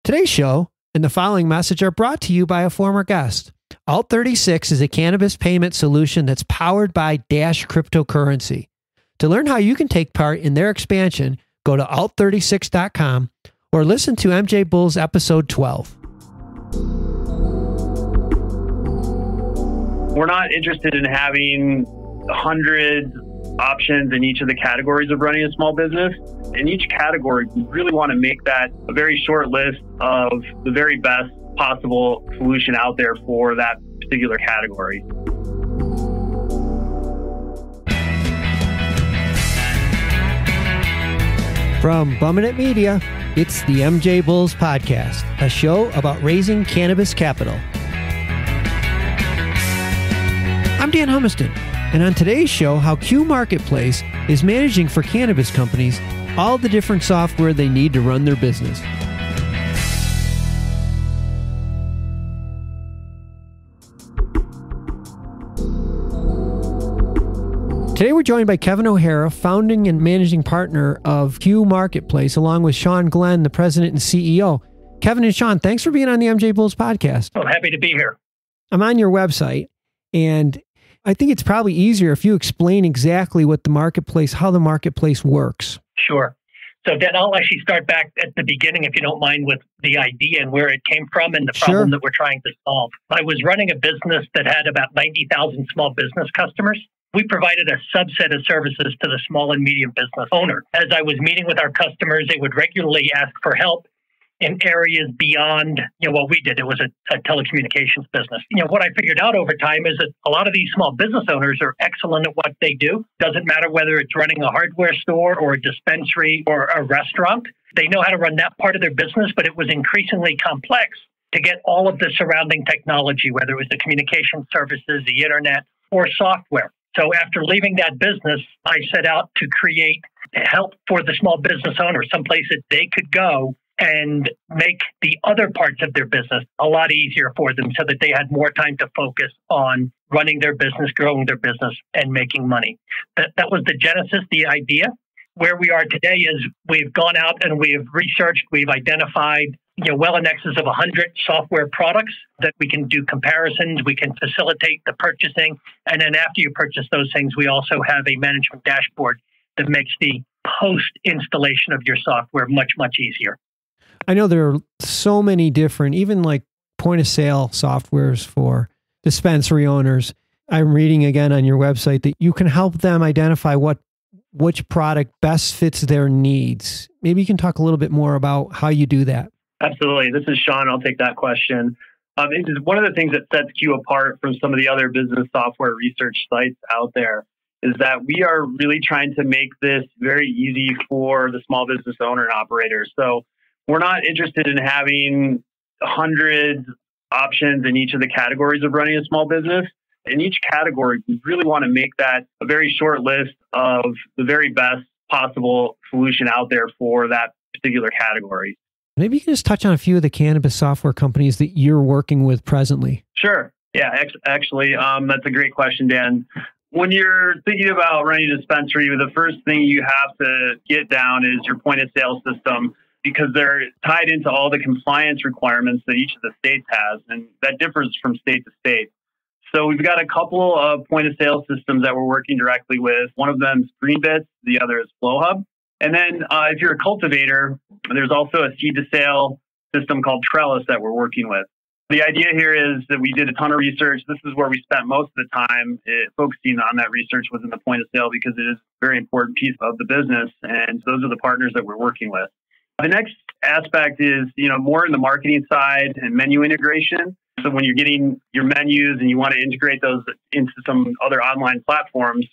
Today's show and the following message are brought to you by a former guest. Alt36 is a cannabis payment solution that's powered by Dash cryptocurrency. To learn how you can take part in their expansion, go to alt36.com or listen to MJBulls episode 12. We're not interested in having hundreds options in each of the categories of running a small business. In each category, we really want to make that a very short list of the very best possible solution out there for that particular category. From Bumming It Media, it's the MJBulls podcast, a show about raising cannabis capital. I'm Dan Humiston, and on today's show, how Cue Marketplace is managing for cannabis companies all the different software they need to run their business. Today we're joined by Kevin O'Hara, founding and managing partner of Cue Marketplace, along with Sean Glynn, the president and CEO. Kevin and Sean, thanks for being on the MJBulls podcast. I'm happy to be here. I'm on your website, and I think it's probably easier if you explain exactly what the marketplace, how the marketplace works. Sure. So then I'll actually start back at the beginning, if you don't mind, with the idea and where it came from and the problem that we're trying to solve. I was running a business that had about 90,000 small business customers. We provided a subset of services to the small and medium business owner. As I was meeting with our customers, they would regularly ask for help in areas beyond, what we did. It was a telecommunications business. What I figured out over time is that a lot of these small business owners are excellent at what they do. Doesn't matter whether it's running a hardware store or a dispensary or a restaurant. They know how to run that part of their business, but it was increasingly complex to get all of the surrounding technology, whether it was the communication services, the internet, or software. So after leaving that business, I set out to create help for the small business owner, someplace that they could go and make the other parts of their business a lot easier for them so that they had more time to focus on running their business, growing their business, and making money. That was the genesis, the idea. Where we are today is we've gone out and we've researched, we've identified well in excess of 100 software products that we can do comparisons, we can facilitate the purchasing, and then after you purchase those things, we also have a management dashboard that makes the post-installation of your software much, much easier. I know there are so many different, even like point-of-sale softwares for dispensary owners. I'm reading again on your website that you can help them identify which product best fits their needs. Maybe you can talk a little bit more about how you do that. Absolutely. This is Sean. I'll take that question. It is one of the things that sets Cue apart from some of the other business software research sites out there is that we are really trying to make this very easy for the small business owner and operator. So we're not interested in having hundreds options in each of the categories of running a small business. In each category, we really want to make that a very short list of the very best possible solution out there for that particular category. Maybe you can just touch on a few of the cannabis software companies that you're working with presently. Sure. Yeah, actually, that's a great question, Dan. When you're thinking about running a dispensary, the first thing you have to get down is your point of sale system, because they're tied into all the compliance requirements that each of the states has, and that differs from state to state. So we've got a couple of point of sale systems that we're working directly with. One of them is Greenbits, the other is FlowHub. And then if you're a cultivator, there's also a seed to sale system called Trellis that we're working with. The idea here is that we did a ton of research. This is where we spent most of the time focusing on that research was in the point of sale because it is a very important piece of the business. And those are the partners that we're working with. The next aspect is, more in the marketing side and menu integration. So when you're getting your menus and you want to integrate those into some other online platforms,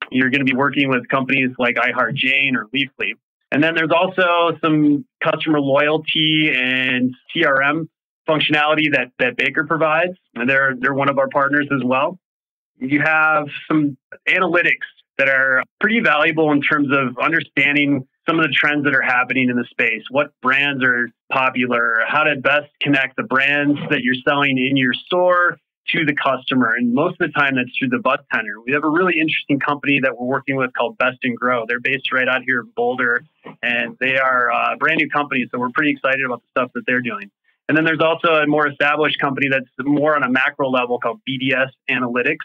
you're going to be working with companies like iHeartJane or Leafly. And then there's also some customer loyalty and CRM functionality that Baker provides. And they're one of our partners as well. You have some analytics that are pretty valuable in terms of understanding some of the trends that are happening in the space, what brands are popular, how to best connect the brands that you're selling in your store to the customer. And most of the time that's through the bud tender. We have a really interesting company that we're working with called Best and Grow. They're based right out here in Boulder, and they are a brand new company. So we're pretty excited about the stuff that they're doing. And then there's also a more established company that's more on a macro level called BDS Analytics,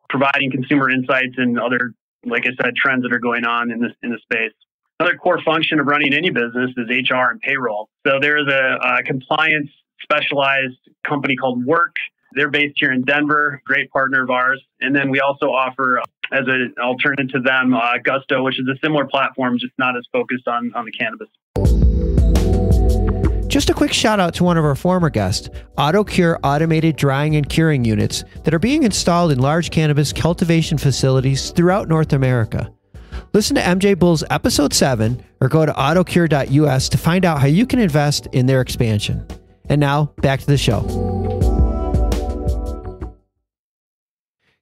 providing consumer insights and other, like I said, trends that are going on in the space. Another core function of running any business is HR and payroll. So there's a compliance specialized company called Work. They're based here in Denver, great partner of ours. And then we also offer, as an alternative to them, Gusto, which is a similar platform, just not as focused on the cannabis. Just a quick shout out to one of our former guests, AutoCure automated drying and curing units that are being installed in large cannabis cultivation facilities throughout North America. Listen to MJBulls episode 7 or go to autocure.us to find out how you can invest in their expansion. And now back to the show.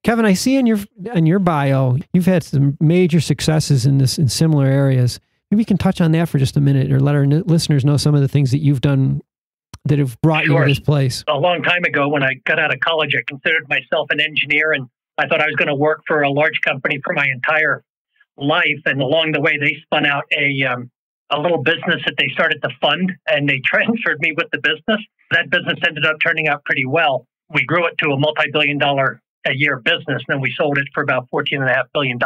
Kevin, I see in your bio, you've had some major successes in similar areas. Maybe you can touch on that for just a minute or let our listeners know some of the things that you've done that have brought you to this place. A long time ago when I got out of college, I considered myself an engineer, and I thought I was going to work for a large company for my entire life. And along the way, they spun out a little business that they started to fund, and they transferred me with the business. That business ended up turning out pretty well. We grew it to a multi-billion-dollar a year business, and then we sold it for about $14.5 billion.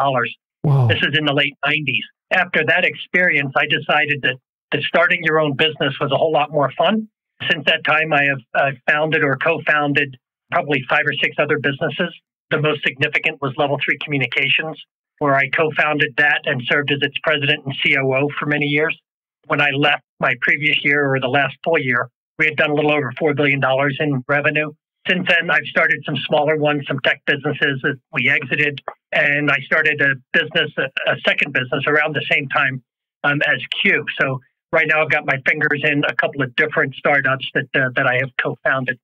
Wow. This is in the late 90s. After that experience, I decided that starting your own business was a whole lot more fun. Since that time, I have founded or co-founded probably 5 or 6 other businesses. The most significant was Level 3 Communications, where I co-founded that and served as its president and COO for many years. When I left my previous year or the last full year, we had done a little over $4 billion in revenue. Since then, I've started some smaller ones, some tech businesses that we exited, and I started a second business around the same time as Cue. So right now, I've got my fingers in a couple of different startups that I have co-founded.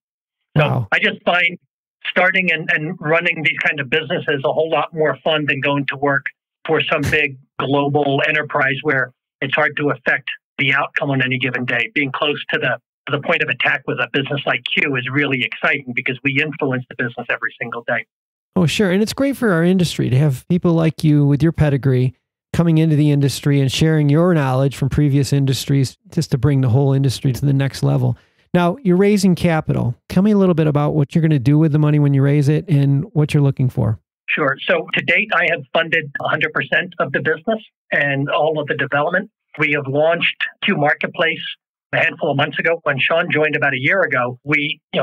So wow. I just find starting and running these kind of businesses a whole lot more fun than going to work for some big global enterprise where it's hard to affect the outcome on any given day. Being close to the point of attack with a business like Cue is really exciting because we influence the business every single day. Oh, sure. And it's great for our industry to have people like you with your pedigree coming into the industry and sharing your knowledge from previous industries just to bring the whole industry to the next level. Now, you're raising capital. Tell me a little bit about what you're going to do with the money when you raise it and what you're looking for. Sure. So to date, I have funded 100% of the business and all of the development. We have launched Cue Marketplace a handful of months ago. When Sean joined about a year ago,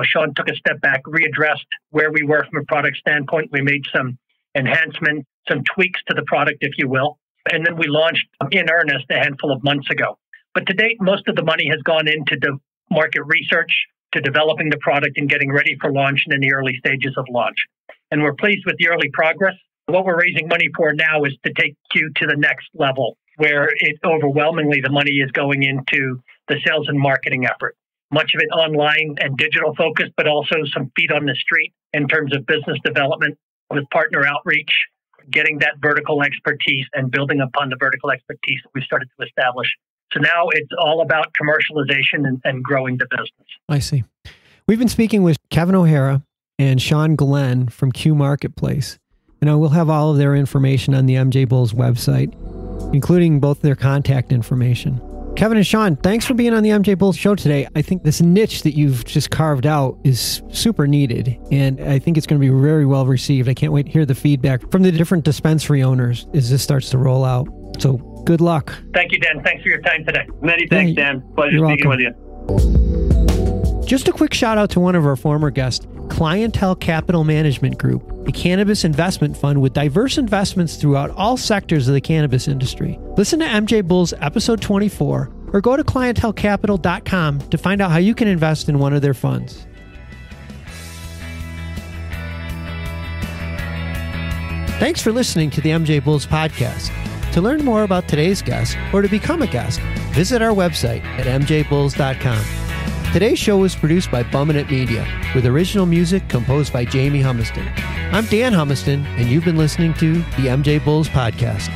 Sean took a step back, readdressed where we were from a product standpoint. We made some enhancements, some tweaks to the product, if you will. And then we launched in earnest a handful of months ago. But to date, most of the money has gone into the market research, to developing the product and getting ready for launch and in the early stages of launch. And we're pleased with the early progress. What we're raising money for now is to take Cue to the next level, where overwhelmingly the money is going into the sales and marketing effort. Much of it online and digital focused, but also some feet on the street in terms of business development with partner outreach, getting that vertical expertise and building upon the vertical expertise that we started to establish. So now it's all about commercialization and growing the business. I see. We've been speaking with Kevin O'Hara and Sean Glynn from Cue Marketplace. And we'll have all of their information on the MJBulls website, including both their contact information. Kevin and Sean, thanks for being on the MJBulls show today. I think this niche that you've just carved out is super needed, and I think it's going to be very well received. I can't wait to hear the feedback from the different dispensary owners as this starts to roll out. So good luck. Thank you, Dan. Thanks for your time today. Many thanks, Dan. Pleasure speaking with you. Just a quick shout out to one of our former guests, Clientele Capital Management Group, a cannabis investment fund with diverse investments throughout all sectors of the cannabis industry. Listen to MJBulls episode 24 or go to clientelecapital.com to find out how you can invest in one of their funds. Thanks for listening to the MJBulls podcast. To learn more about today's guest or to become a guest, visit our website at mjbulls.com. Today's show was produced by Bumminit Media, with original music composed by Jamie Humiston. I'm Dan Humiston, and you've been listening to the MJBulls podcast.